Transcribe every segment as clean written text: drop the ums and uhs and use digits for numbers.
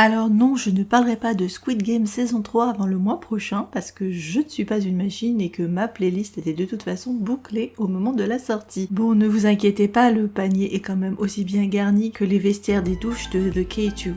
Alors non, je ne parlerai pas de Squid Game saison 3 avant le mois prochain parce que je ne suis pas une machine et que ma playlist était de toute façon bouclée au moment de la sortie. Bon, ne vous inquiétez pas, le panier est quand même aussi bien garni que les vestiaires des douches de The K2.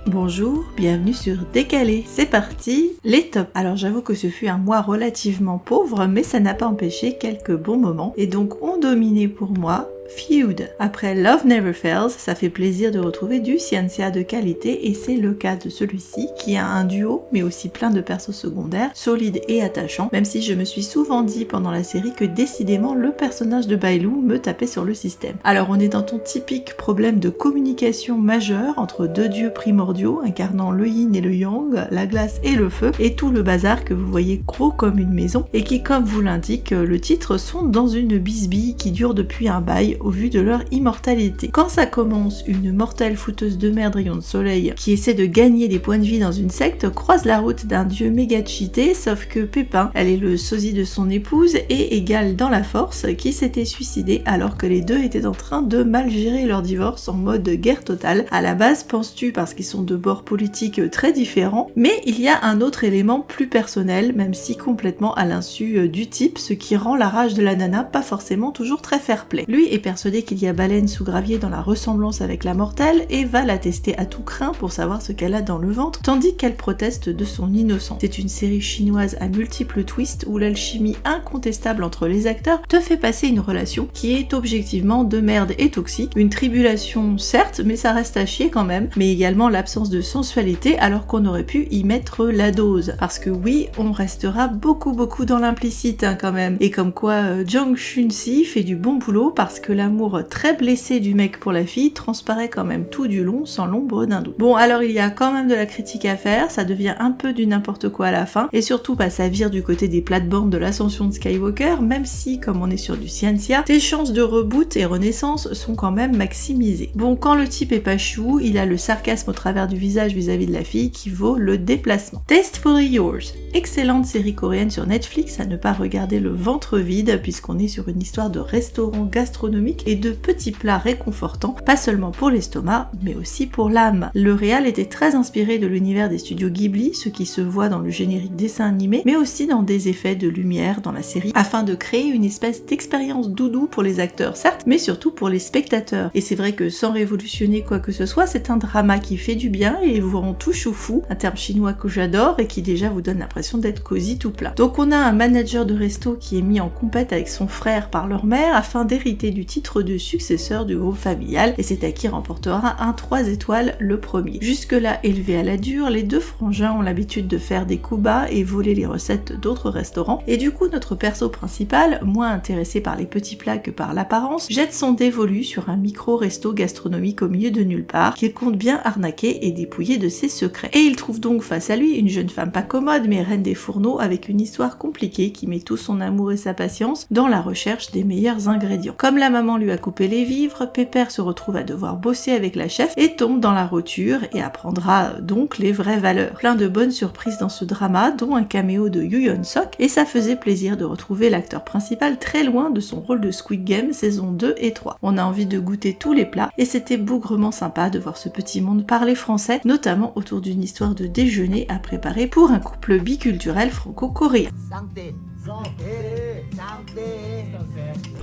Bonjour, bienvenue sur Décalé. C'est parti, les tops. Alors j'avoue que ce fut un mois relativement pauvre, mais ça n'a pas empêché quelques bons moments et donc ont dominé pour moi Feud. Après Love Never Fails, ça fait plaisir de retrouver du Ciencia de qualité et c'est le cas de celui-ci qui a un duo mais aussi plein de persos secondaires, solides et attachants, même si je me suis souvent dit pendant la série que décidément le personnage de Bailou me tapait sur le système. Alors on est dans ton typique problème de communication majeur entre deux dieux primordiaux incarnant le yin et le yang, la glace et le feu et tout le bazar que vous voyez gros comme une maison et qui, comme vous l'indique le titre, sont dans une bisbille qui dure depuis un bail au vu de leur immortalité. Quand ça commence, une mortelle fouteuse de merde rayon de soleil qui essaie de gagner des points de vie dans une secte croise la route d'un dieu méga cheaté, sauf que Pépin, elle est le sosie de son épouse et égale dans la force, qui s'était suicidé alors que les deux étaient en train de mal gérer leur divorce en mode guerre totale. À la base, penses-tu parce qu'ils sont de bords politiques très différents, mais il y a un autre élément plus personnel, même si complètement à l'insu du type, ce qui rend la rage de la nana pas forcément toujours très fair-play. Lui est persuadé qu'il y a baleine sous gravier dans la ressemblance avec la mortelle et va la tester à tout crin pour savoir ce qu'elle a dans le ventre, tandis qu'elle proteste de son innocence. C'est une série chinoise à multiples twists où l'alchimie incontestable entre les acteurs te fait passer une relation qui est objectivement de merde et toxique, une tribulation certes, mais ça reste à chier quand même, mais également l'absence de sensualité alors qu'on aurait pu y mettre la dose. Parce que oui, on restera beaucoup dans l'implicite quand même, et comme quoi Jang Chun-si fait du bon boulot parce que l'amour très blessé du mec pour la fille transparaît quand même tout du long sans l'ombre d'un doute. Bon, alors il y a quand même de la critique à faire, ça devient un peu du n'importe quoi à la fin, et surtout ça vire du côté des plates-bandes de l'ascension de Skywalker, même si, comme on est sur du Ciencia, tes chances de reboot et renaissance sont quand même maximisées. Bon, quand le type est pas chou, il a le sarcasme au travers du visage vis-à-vis de la fille qui vaut le déplacement. Tastefully Yours, excellente série coréenne sur Netflix à ne pas regarder le ventre vide puisqu'on est sur une histoire de restaurant gastronomique et de petits plats réconfortants, pas seulement pour l'estomac, mais aussi pour l'âme. Le réal était très inspiré de l'univers des studios Ghibli, ce qui se voit dans le générique dessin animé, mais aussi dans des effets de lumière dans la série, afin de créer une espèce d'expérience doudou pour les acteurs, certes, mais surtout pour les spectateurs. Et c'est vrai que sans révolutionner quoi que ce soit, c'est un drama qui fait du bien et vous rend tout chou-fou, un terme chinois que j'adore et qui déjà vous donne l'impression d'être cosy tout plein. Donc on a un manager de resto qui est mis en compète avec son frère par leur mère afin d'hériter du titre de successeur du groupe familial, et c'est à qui remportera un 3 étoiles le premier. Jusque-là élevé à la dure, les deux frangins ont l'habitude de faire des coups bas et voler les recettes d'autres restaurants, et du coup notre perso principal, moins intéressé par les petits plats que par l'apparence, jette son dévolu sur un micro-resto gastronomique au milieu de nulle part, qu'il compte bien arnaquer et dépouiller de ses secrets. Et il trouve donc face à lui une jeune femme pas commode mais reine des fourneaux avec une histoire compliquée qui met tout son amour et sa patience dans la recherche des meilleurs ingrédients. Comme la maman lui a coupé les vivres, Pépère se retrouve à devoir bosser avec la chef et tombe dans la roture et apprendra donc les vraies valeurs. Plein de bonnes surprises dans ce drama, dont un caméo de Yoo Yeon-sok, et ça faisait plaisir de retrouver l'acteur principal très loin de son rôle de Squid Game saison 2 et 3. On a envie de goûter tous les plats et c'était bougrement sympa de voir ce petit monde parler français, notamment autour d'une histoire de déjeuner à préparer pour un couple biculturel franco-coréen.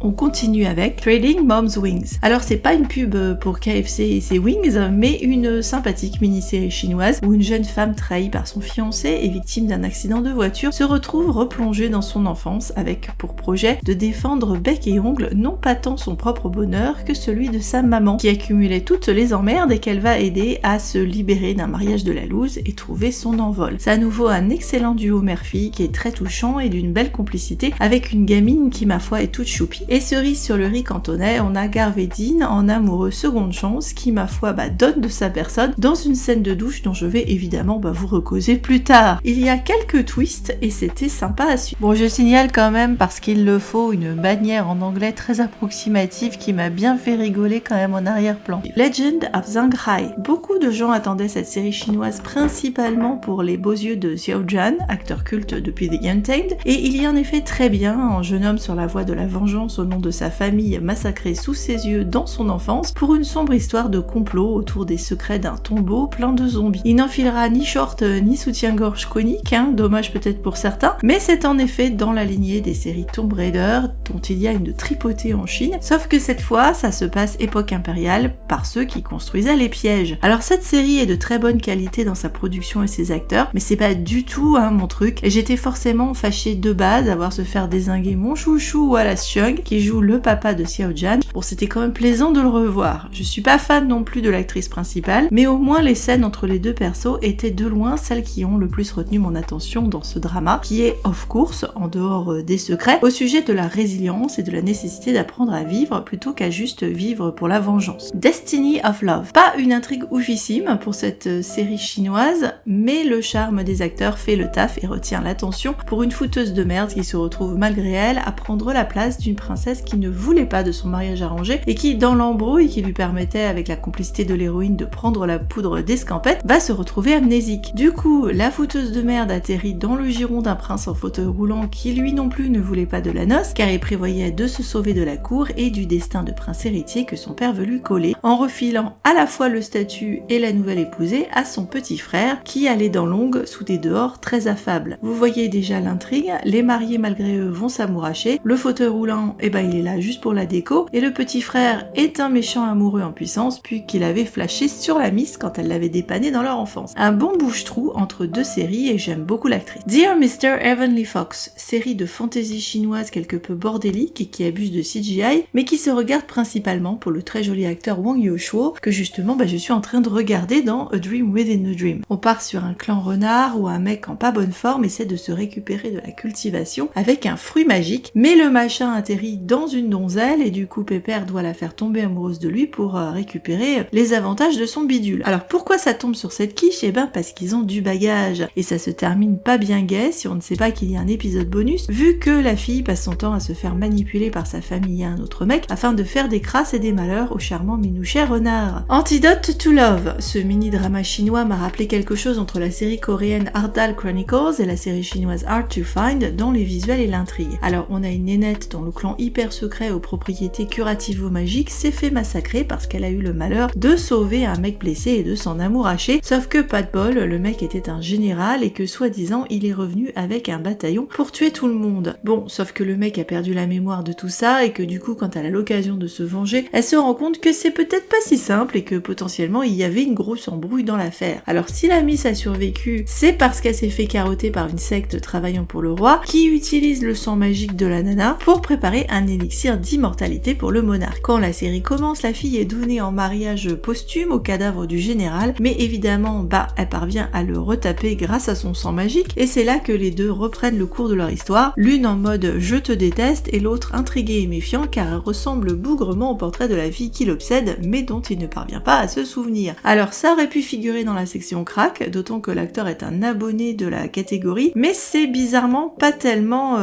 On continue avec Trading Mom's Wings. Alors c'est pas une pub pour KFC et ses wings, mais une sympathique mini-série chinoise où une jeune femme trahie par son fiancé et victime d'un accident de voiture se retrouve replongée dans son enfance avec pour projet de défendre bec et ongles non pas tant son propre bonheur que celui de sa maman qui accumulait toutes les emmerdes et qu'elle va aider à se libérer d'un mariage de la loose et trouver son envol. C'est à nouveau un excellent duo mère-fille qui est très touchant et d'une belle complicité avec une gamine qui ma foi est toute choupie. Et cerise sur le riz cantonais, on a Garvey Dean en amoureux seconde chance qui ma foi donne de sa personne dans une scène de douche dont je vais évidemment vous recauser plus tard. Il y a quelques twists et c'était sympa à suivre. Bon, je signale quand même parce qu'il le faut une bannière en anglais très approximative qui m'a bien fait rigoler quand même en arrière-plan. Legend of Shanghai. Beaucoup de gens attendaient cette série chinoise principalement pour les beaux yeux de Xiao Zhan, acteur culte depuis The Untamed, et il il lit en effet très bien un jeune homme sur la voie de la vengeance au nom de sa famille massacrée sous ses yeux dans son enfance pour une sombre histoire de complot autour des secrets d'un tombeau plein de zombies. Il n'enfilera ni short ni soutien-gorge conique, dommage peut-être pour certains, mais c'est en effet dans la lignée des séries Tomb Raider dont il y a une tripotée en Chine, sauf que cette fois ça se passe époque impériale par ceux qui construisaient les pièges. Alors cette série est de très bonne qualité dans sa production et ses acteurs, mais c'est pas du tout mon truc, et j'étais forcément fâchée de base à voir se faire dézinguer mon chouchou Wallace Chung qui joue le papa de Xiao Zhan. Bon, c'était quand même plaisant de le revoir. Je suis pas fan non plus de l'actrice principale, mais au moins les scènes entre les deux persos étaient de loin celles qui ont le plus retenu mon attention dans ce drama, qui est of course, en dehors des secrets, au sujet de la résilience et de la nécessité d'apprendre à vivre plutôt qu'à juste vivre pour la vengeance. Destiny of Love. Pas une intrigue oufissime pour cette série chinoise, mais le charme des acteurs fait le taf et retient l'attention pour une fouteuse de merde qui se retrouve malgré elle à prendre la place d'une princesse qui ne voulait pas de son mariage arrangé et qui, dans l'embrouille qui lui permettait avec la complicité de l'héroïne de prendre la poudre d'escampette, va se retrouver amnésique. Du coup, la fouteuse de merde atterrit dans le giron d'un prince en fauteuil roulant qui lui non plus ne voulait pas de la noce car il prévoyait de se sauver de la cour et du destin de prince héritier que son père veut lui coller en refilant à la fois le statut et la nouvelle épousée à son petit frère qui allait dans l'ongle sous des dehors très affables. Vous voyez déjà l'intrigue, les mariés malgré eux vont s'amouracher, le fauteuil roulant, il est là juste pour la déco, et le petit frère est un méchant amoureux en puissance puisqu'il avait flashé sur la miss quand elle l'avait dépanné dans leur enfance. Un bon bouche-trou entre deux séries et j'aime beaucoup l'actrice. Dear Mr. Heavenly Fox, série de fantasy chinoise quelque peu bordélique et qui abuse de CGI, mais qui se regarde principalement pour le très joli acteur Wang Youshou que justement je suis en train de regarder dans A Dream Within a Dream. On part sur un clan renard où un mec en pas bonne forme essaie de se récupérer de la cultivation avec un fruit magique, mais le machin atterrit dans une donzelle et du coup Pépère doit la faire tomber amoureuse de lui pour récupérer les avantages de son bidule. Alors pourquoi ça tombe sur cette quiche? Parce qu'ils ont du bagage et ça se termine pas bien gai si on ne sait pas qu'il y a un épisode bonus, vu que la fille passe son temps à se faire manipuler par sa famille et un autre mec afin de faire des crasses et des malheurs au charmant minouchet renard. Antidote to Love, ce mini-drama chinois m'a rappelé quelque chose entre la série coréenne Ardal Chronicles et la série chinoise Hard to Find dans les visuels et l'intrigue. Alors on a une nénette dont le clan hyper secret aux propriétés curativo-magiques s'est fait massacrer parce qu'elle a eu le malheur de sauver un mec blessé et de s'en amouracher, sauf que pas de bol, le mec était un général et que soi-disant il est revenu avec un bataillon pour tuer tout le monde. Bon, sauf que le mec a perdu la mémoire de tout ça et que du coup quand elle a l'occasion de se venger, elle se rend compte que c'est peut-être pas si simple et que potentiellement il y avait une grosse embrouille dans l'affaire. Alors si la miss a survécu, c'est parce qu'elle s'est fait carotter par une secte travaillant pour le roi qui utilise le sang magique de la nana pour préparer un élixir d'immortalité pour le monarque. Quand la série commence, la fille est donnée en mariage posthume au cadavre du général, mais évidemment elle parvient à le retaper grâce à son sang magique et c'est là que les deux reprennent le cours de leur histoire, l'une en mode je te déteste et l'autre intriguée et méfiant car elle ressemble bougrement au portrait de la fille qui l'obsède mais dont il ne parvient pas à se souvenir. Alors ça aurait pu figurer dans la section crack, d'autant que l'acteur est un abonné de la catégorie, mais c'est bizarrement pas tellement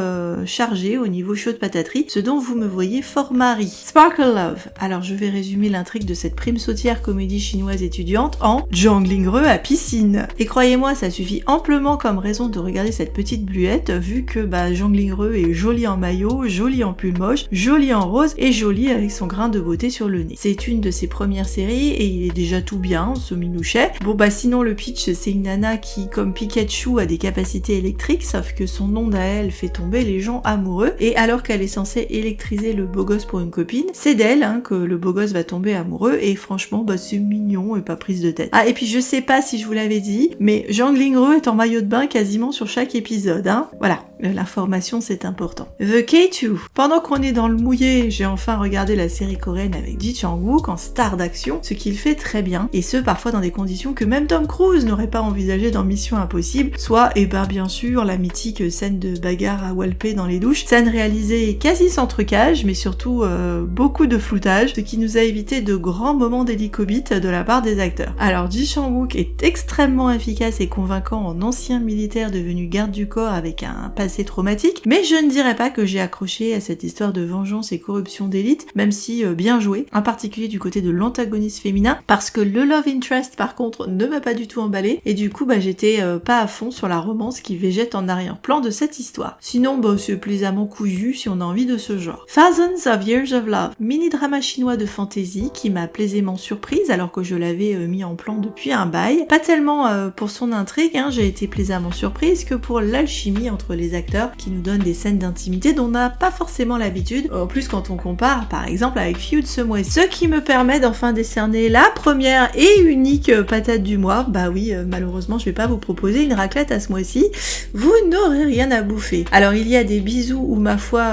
chargé au niveau chaud de pataterie, ce dont vous me voyez fort mari. Sparkle Love. Alors je vais résumer l'intrigue de cette prime sautière comédie chinoise étudiante en Zhang Lingreux à piscine. Et croyez-moi, ça suffit amplement comme raison de regarder cette petite bluette, vu que Zhang Lingreux est jolie en maillot, jolie en pull moche, jolie en rose et jolie avec son grain de beauté sur le nez. C'est une de ses premières séries et il est déjà tout bien, ce minouchet. Bon sinon le pitch, c'est une nana qui, comme Pikachu, a des capacités électriques, sauf que son onde à elle fait tomber les gens amoureux, et alors qu'elle est censée électriser le beau gosse pour une copine, c'est d'elle que le beau gosse va tomber amoureux, et franchement c'est mignon et pas prise de tête. Ah et puis je sais pas si je vous l'avais dit, mais Zhang Lingreux est en maillot de bain quasiment sur chaque épisode, Voilà, l'information c'est important. The K2. Pendant qu'on est dans le mouillé, j'ai enfin regardé la série coréenne avec Ji Chang-wook en star d'action, ce qu'il fait très bien, et ce parfois dans des conditions que même Tom Cruise n'aurait pas envisagé dans Mission Impossible, soit, bien sûr, la mythique scène de bagarre à Walpé dans les douches, scène réalisée quasi sans trucage, mais surtout beaucoup de floutage, ce qui nous a évité de grands moments d'hélicobite de la part des acteurs. Alors Ji Chang-wook est extrêmement efficace et convaincant en ancien militaire devenu garde du corps avec un passé assez traumatique, mais je ne dirais pas que j'ai accroché à cette histoire de vengeance et corruption d'élite, même si bien joué, en particulier du côté de l'antagoniste féminin, parce que le love interest par contre ne m'a pas du tout emballé, et du coup j'étais pas à fond sur la romance qui végète en arrière-plan de cette histoire. Sinon c'est plaisamment couillu si on a envie de ce genre. Thousands of Years of Love, mini-drama chinois de fantasy qui m'a plaisamment surprise alors que je l'avais mis en plan depuis un bail. Pas tellement pour son intrigue, j'ai été plaisamment surprise que pour l'alchimie entre les acteurs qui nous donnent des scènes d'intimité dont on n'a pas forcément l'habitude, en plus quand on compare par exemple avec Feud ce mois-ci. Ce qui me permet d'enfin décerner la première et unique patate du mois. Bah oui, malheureusement je vais pas vous proposer une raclette à ce mois-ci, vous n'aurez rien à bouffer. Alors il y a des bisous où ma foi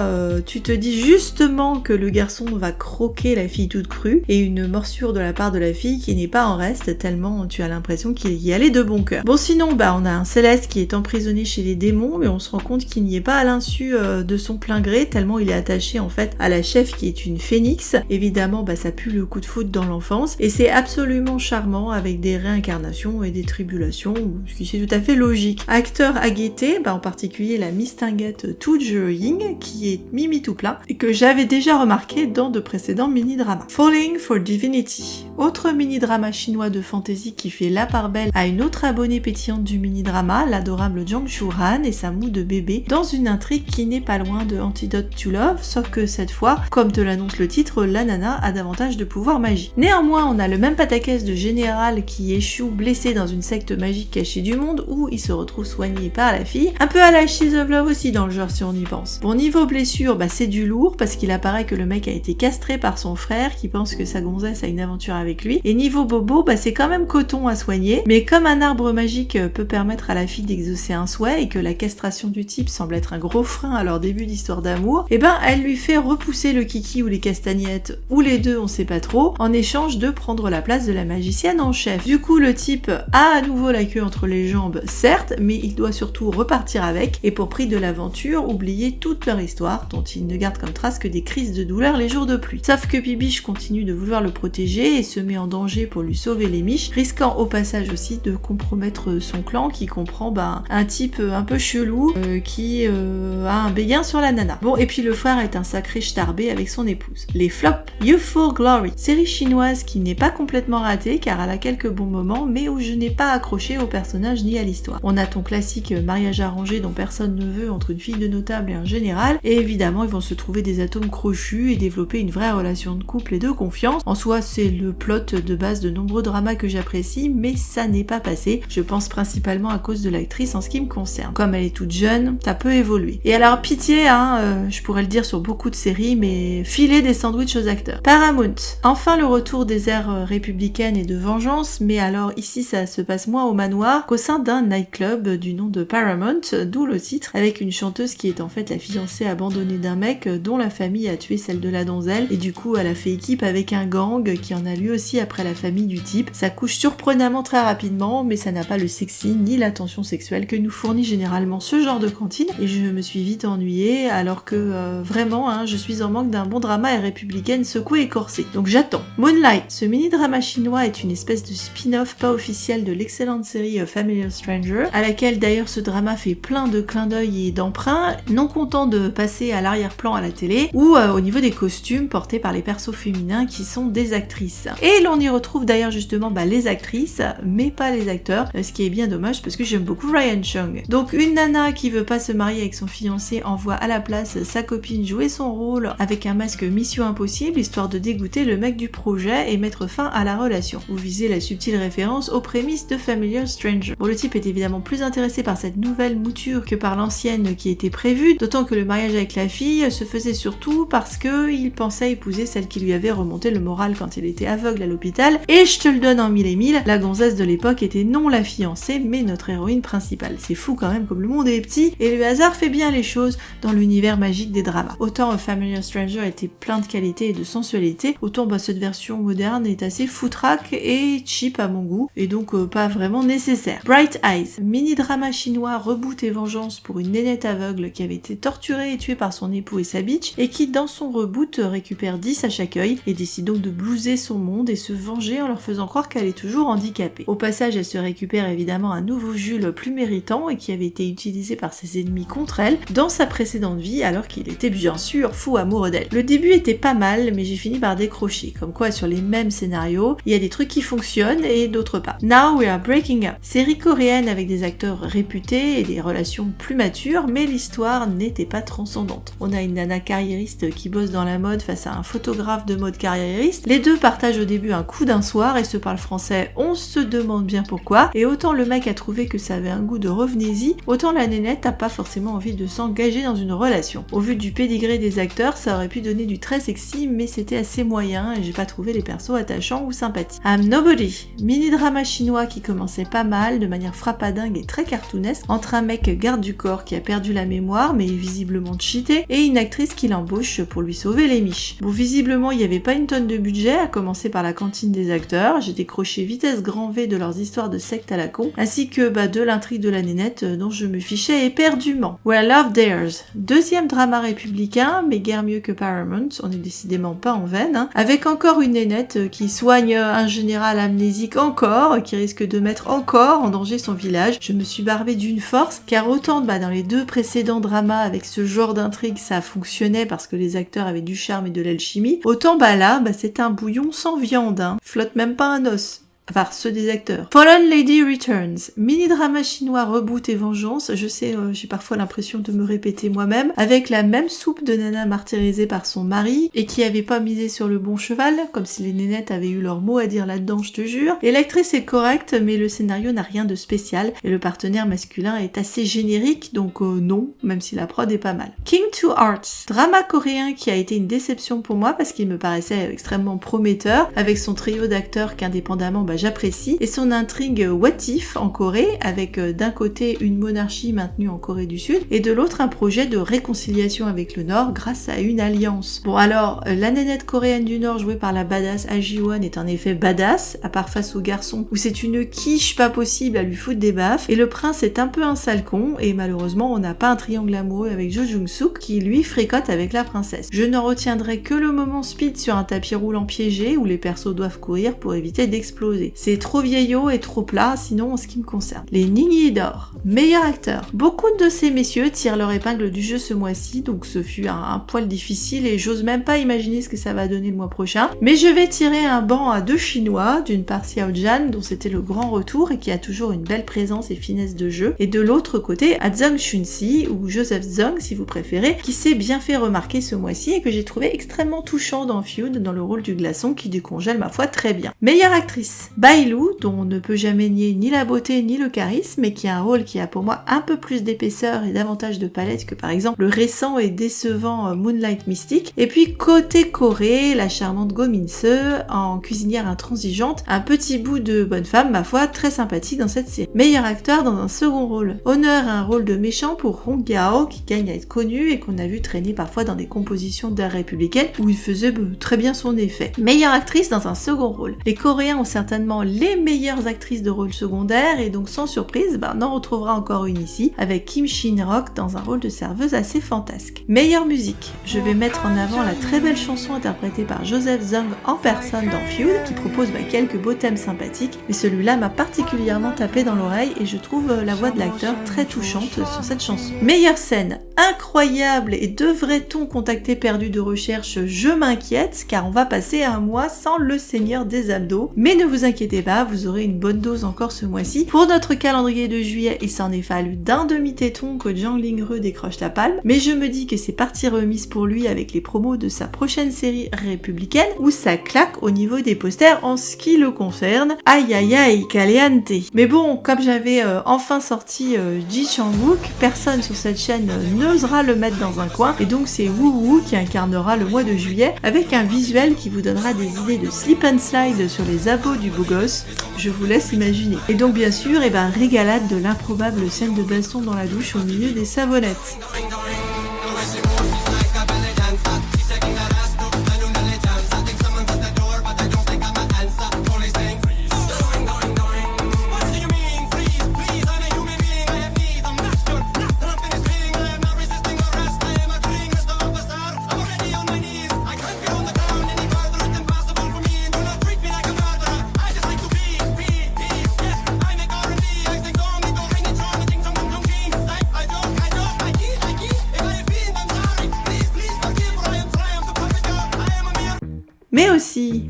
tu te dis justement que le garçon va croquer la fille toute crue et une morsure de la part de la fille qui n'est pas en reste tellement tu as l'impression qu'il y allait de bon cœur. Bon sinon on a un Céleste qui est emprisonné chez les démons mais on se rend compte qu'il n'y est pas à l'insu de son plein gré tellement il est attaché en fait à la chef qui est une phénix. Évidemment ça pue le coup de foudre dans l'enfance et c'est absolument charmant avec des réincarnations et des tribulations, ce qui c'est tout à fait logique. Acteur à guetter, en particulier la mistinguette Tu Ying qui est Mimi tout plein et que j'avais déjà remarqué dans de précédents mini-dramas. Falling for Divinity, autre mini-drama chinois de fantasy qui fait la part belle à une autre abonnée pétillante du mini-drama, l'adorable Jiang Shuhan et sa moue de bébé, dans une intrigue qui n'est pas loin de Antidote to Love, sauf que cette fois, comme te l'annonce le titre, la nana a davantage de pouvoir magique. Néanmoins, on a le même pataquès de général qui échoue blessé dans une secte magique cachée du monde où il se retrouve soigné par la fille, un peu à la She's of Love aussi dans le genre si on y pense. Bon, niveau blessure, c'est du lourd parce qu'il apparaît que le mec a été castré par son frère qui pense que sa gonzesse a une aventure avec lui, et niveau bobo, c'est quand même coton à soigner, mais comme un arbre magique peut permettre à la fille d'exaucer un souhait et que la castration du type semble être un gros frein à leur début d'histoire d'amour, elle lui fait repousser le kiki ou les castagnettes, ou les deux on sait pas trop, en échange de prendre la place de la magicienne en chef. Du coup le type a à nouveau la queue entre les jambes, certes, mais il doit surtout repartir avec, et pour prix de l'aventure, oublier toute leur histoire, dont il ne garde comme trace que des crises de douleur les jours de pluie. Sauf que Bibiche continue de vouloir le protéger et se met en danger pour lui sauver les miches, risquant au passage aussi de compromettre son clan qui comprend un type un peu chelou qui a un béguin sur la nana. Bon, et puis le frère est un sacré starbé avec son épouse. Les flops, Youthful Glory, série chinoise qui n'est pas complètement ratée car elle a quelques bons moments mais où je n'ai pas accroché au personnage ni à l'histoire. On a ton classique mariage arrangé dont personne ne veut entre une fille de notable et un général, et évidemment ils vont se trouver des atomes crochus et développer une vraie relation de couple et de confiance. En soi c'est le plot de base de nombreux dramas que j'apprécie, mais ça n'est pas passé. Je pense principalement à cause de l'actrice en ce qui me concerne. Comme elle est toute jeune, ça peut évoluer. Et alors pitié, je pourrais le dire sur beaucoup de séries, mais filez des sandwichs aux acteurs. Paramount, enfin le retour des ères républicaines et de vengeance, mais alors ici ça se passe moins au manoir qu'au sein d'un nightclub du nom de Paramount, d'où le titre, avec une chanteuse qui est en fait la fiancée abandonnée d'un mec dont la famille a tué celle de la donzelle, et du coup elle a fait équipe avec un gang qui en a lui aussi après la famille du type. Ça couche surprenamment très rapidement, mais ça n'a pas le sexy ni l'attention sexuelle que nous fournit généralement ce genre de cantine, et je me suis vite ennuyée alors que vraiment je suis en manque d'un bon drama et républicaine secouée et corsée. Donc j'attends. Moonlight, ce mini-drama chinois est une espèce de spin-off pas officiel de l'excellente série Familiar Stranger, à laquelle d'ailleurs ce drama fait plein de clins d'œil et d'emprunts, non content de passer à l'arrière-plan à la télé, ou au niveau des costumes portés par les persos féminins qui sont des actrices. Et l'on y retrouve d'ailleurs justement les actrices, mais pas les acteurs, ce qui est bien dommage parce que j'aime beaucoup Ryan Chung. Donc une nana qui veut pas se marier avec son fiancé envoie à la place sa copine jouer son rôle avec un masque Mission Impossible, histoire de dégoûter le mec du projet et mettre fin à la relation. Vous visez la subtile référence aux prémices de Familiar Stranger. Bon, le type est évidemment plus intéressé par cette nouvelle mouture que par l'ancienne qui était prévue, d'autant que le mariage avec la fille se faisait surtout parce que il pensait épouser celle qui lui avait remonté le moral quand il était aveugle à l'hôpital, et je te le donne en mille et mille, la gonzesse de l'époque était non la fiancée mais notre héroïne principale. C'est fou quand même comme le monde est petit, et le hasard fait bien les choses dans l'univers magique des dramas. Autant Familiar Stranger était plein de qualité et de sensualité, autant cette version moderne est assez foutraque et cheap à mon goût, et donc pas vraiment nécessaire. Bright Eyes, mini-drama chinois reboot et vengeance pour une nénette aveugle qui avait été torturée et tuée par son époux et sa bitch, et qui dans son reboot récupère 10 à chaque œil et décide donc de blouser son monde et se venger en leur faisant croire qu'elle est toujours handicapée. Au passage, elle se récupère évidemment un nouveau Jules plus méritant et qui avait été utilisé par ses ennemis contre elle dans sa précédente vie alors qu'il était bien sûr fou amoureux d'elle. Le début était pas mal, mais j'ai fini par décrocher, comme quoi sur les mêmes scénarios, il y a des trucs qui fonctionnent et d'autres pas. Now We Are Breaking Up. Série coréenne avec des acteurs réputés et des relations plus matures, mais l'histoire n'était pas transcendante. On a une nana carriériste qui bosse dans la mode face à un photographe de mode carriériste. Les deux partagent au début un coup d'un soir et se parlent français, on se demande bien pourquoi, et autant le mec a trouvé que ça avait un goût de revenez-y, autant la nénette a pas forcément envie de s'engager dans une relation. Au vu du pédigré des acteurs, ça aurait pu donner du très sexy, mais c'était assez moyen et j'ai pas trouvé les persos attachants ou sympathiques. I'm Nobody, mini-drama chinois qui commençait pas mal, de manière frappadingue et très cartoonesque, entre un mec garde du corps qui a perdu la mémoire mais est visiblement cheaté, et une actrice qui l'embauche pour lui sauver les miches. Bon, visiblement il y avait pas une tonne de budget, à commencer par la cantine des acteurs, j'ai décroché vitesse grand V de leurs histoires de secte à la con, ainsi que de l'intrigue de la nénette dont je me fichais éperdument. Where Love Dares, deuxième drama républicain, mais guère mieux que Paramount, on est décidément pas en veine, hein, avec encore une nénette qui soigne un général amnésique encore, qui risque de mettre encore en danger son village. Je me suis barbée d'une force, car autant dans les deux précédents dramas avec ce genre d'intrigue ça fonctionnait parce que les acteurs avaient du charme et de l'alchimie, autant là c'est un bouillon sans viande, hein. Flotte même pas un os. Enfin, ceux des acteurs. Fallen Lady Returns, mini-drama chinois reboot et vengeance, je sais, j'ai parfois l'impression de me répéter moi-même, avec la même soupe de nana martyrisée par son mari, et qui avait pas misé sur le bon cheval, comme si les nénettes avaient eu leur mot à dire là-dedans, je te jure. Et l'actrice est correcte, mais le scénario n'a rien de spécial, et le partenaire masculin est assez générique, donc non, même si la prod est pas mal. King to Hearts, drama coréen qui a été une déception pour moi, parce qu'il me paraissait extrêmement prometteur, avec son trio d'acteurs qu'indépendamment, j'apprécie, et son intrigue What If en Corée, avec d'un côté une monarchie maintenue en Corée du Sud, et de l'autre un projet de réconciliation avec le Nord grâce à une alliance. Bon alors, la nénette coréenne du Nord jouée par la badass Ah Ji-won est en effet badass, à part face au garçon où c'est une quiche pas possible à lui foutre des baffes, et le prince est un peu un sale con, et malheureusement on n'a pas un triangle amoureux avec Jo Jung-suk qui lui fricote avec la princesse. Je ne retiendrai que le moment speed sur un tapis roulant piégé où les persos doivent courir pour éviter d'exploser. C'est trop vieillot et trop plat, sinon en ce qui me concerne. Les Nini d'or, meilleur acteur. Beaucoup de ces messieurs tirent leur épingle du jeu ce mois-ci, donc ce fut un poil difficile et j'ose même pas imaginer ce que ça va donner le mois prochain. Mais je vais tirer un banc à deux Chinois, d'une part Xiao Zhan, dont c'était le grand retour et qui a toujours une belle présence et finesse de jeu, et de l'autre côté à Zhang Chun-si, ou Joseph Zhang si vous préférez, qui s'est bien fait remarquer ce mois-ci et que j'ai trouvé extrêmement touchant dans Feud, dans le rôle du glaçon qui décongèle ma foi très bien. Meilleure actrice, Bai Lu, dont on ne peut jamais nier ni la beauté ni le charisme, mais qui a un rôle qui a pour moi un peu plus d'épaisseur et davantage de palette que par exemple le récent et décevant Moonlight Mystic. Et puis côté Corée, la charmante Go Min-se, en cuisinière intransigeante, un petit bout de bonne femme, ma foi, très sympathique dans cette série. Meilleur acteur dans un second rôle. Honneur à un rôle de méchant pour Hong Yao, qui gagne à être connu et qu'on a vu traîner parfois dans des compositions d'art républicaine où il faisait très bien son effet. Meilleure actrice dans un second rôle. Les Coréens ont certainement les meilleures actrices de rôle secondaire et donc sans surprise, on en retrouvera encore une ici avec Kim Shin-rock dans un rôle de serveuse assez fantasque. Meilleure musique, je vais mettre en avant la très belle chanson interprétée par Joseph Zhang en personne dans Feud qui propose quelques beaux thèmes sympathiques, mais celui-là m'a particulièrement tapé dans l'oreille et je trouve la voix de l'acteur très touchante sur cette chanson. Meilleure scène, incroyable, et devrait-on contacter Perdu de recherche, je m'inquiète car on va passer un mois sans le seigneur des abdos, mais ne vous inquiétez pas, vous aurez une bonne dose encore ce mois-ci. Pour notre calendrier de juillet, il s'en est fallu d'un demi-téton que Jiang Lingreux décroche la palme, mais je me dis que c'est partie remise pour lui avec les promos de sa prochaine série républicaine où ça claque au niveau des posters en ce qui le concerne. Aïe aïe aïe, caliente. Mais bon, comme j'avais enfin sorti Ji Chang-wook, personne sur cette chaîne n'osera le mettre dans un coin, et donc c'est Woo Woo qui incarnera le mois de juillet avec un visuel qui vous donnera des idées de slip and slide sur les abos du beau gosse. Je vous laisse imaginer. Et donc bien sûr, régalade de l'improbable scène de baston dans la douche au milieu des savonnettes.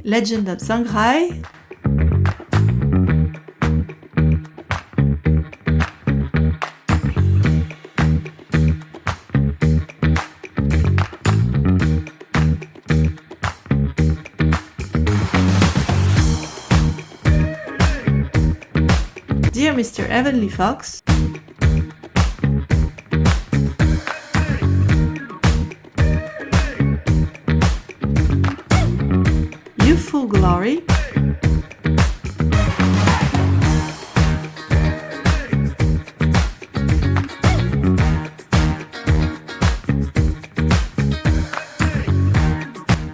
Legend of Sangrai. Dear Mr. Heavenly Fox. Youthful Glory.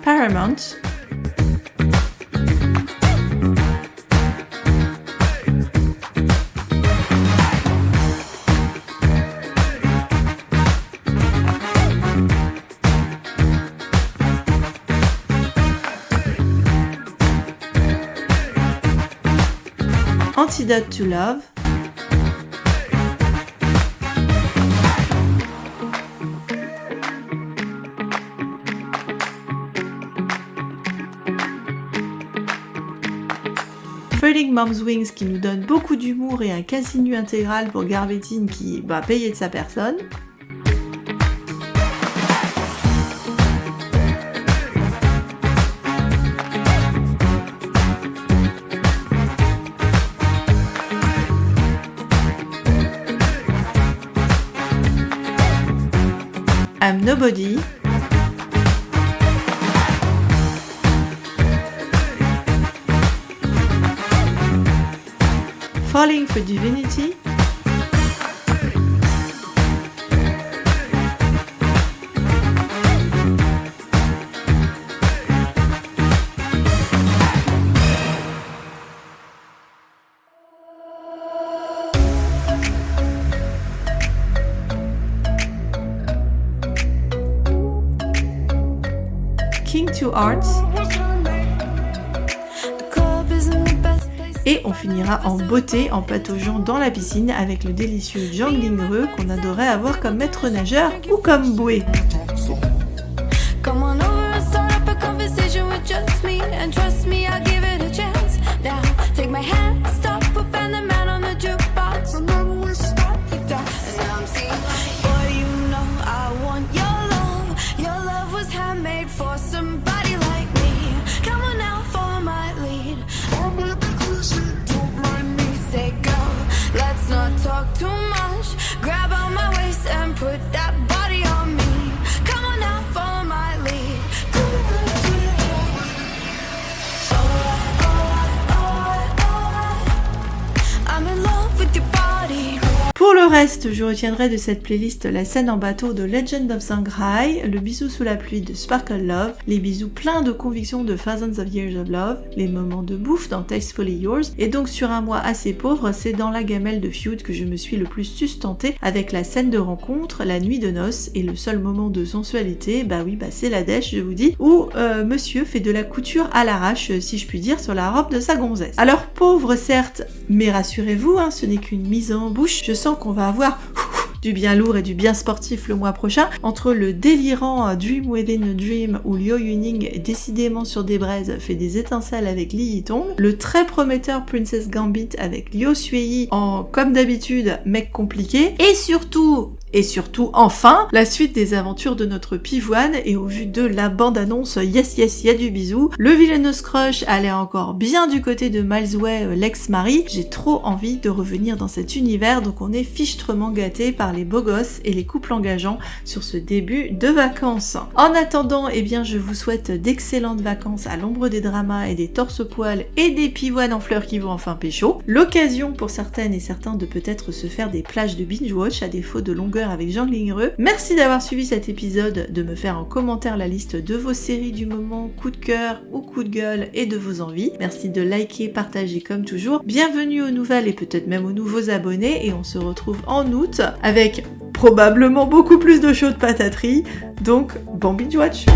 Paramount. Antidote to Love. Furling Mom's Wings qui nous donne beaucoup d'humour et un quasi-nu intégral pour Garvettine qui va payer de sa personne. I'm Nobody. Falling for Divinity. King to Hearts. Et on finira en beauté en pataugeant dans la piscine avec le délicieux Zhang Lingreux qu'on adorait avoir comme maître nageur ou comme bouée. Pour le reste, je retiendrai de cette playlist la scène en bateau de Legend of Sangrai, le bisou sous la pluie de Sparkle Love, les bisous pleins de conviction de Thousands of Years of Love, les moments de bouffe dans Tastefully Yours, et donc sur un mois assez pauvre, c'est dans la gamelle de Feud que je me suis le plus sustentée avec la scène de rencontre, la nuit de noces, et le seul moment de sensualité, c'est la dèche, je vous dis, où monsieur fait de la couture à l'arrache, si je puis dire, sur la robe de sa gonzesse. Alors pauvre certes, mais rassurez-vous, ce n'est qu'une mise en bouche, je sens qu'on va avoir du bien lourd et du bien sportif le mois prochain, entre le délirant Dream Within a Dream où Liu Yuning décidément sur des braises fait des étincelles avec Li Yitong, le très prometteur Princess Gambit avec Liu Shuiyi en comme d'habitude mec compliqué, et surtout enfin la suite des aventures de notre pivoine, et au vu de la bande-annonce yes y a du bisou, le Villainous Crush allait encore bien du côté de Miles Way l'ex-mari, j'ai trop envie de revenir dans cet univers, donc on est fichtrement gâtés par les beaux gosses et les couples engageants sur ce début de vacances. En attendant, je vous souhaite d'excellentes vacances à l'ombre des dramas et des torse-poils et des pivoines en fleurs qui vont enfin pécho. L'occasion pour certaines et certains de peut-être se faire des plages de binge-watch à défaut de longueur avec Zhang Lingreux. Merci d'avoir suivi cet épisode, de me faire en commentaire la liste de vos séries du moment, coup de cœur ou coup de gueule, et de vos envies. Merci de liker, partager comme toujours. Bienvenue aux nouvelles et peut-être même aux nouveaux abonnés, et on se retrouve en août avec probablement beaucoup plus de shows de pataterie. Donc bon binge watch.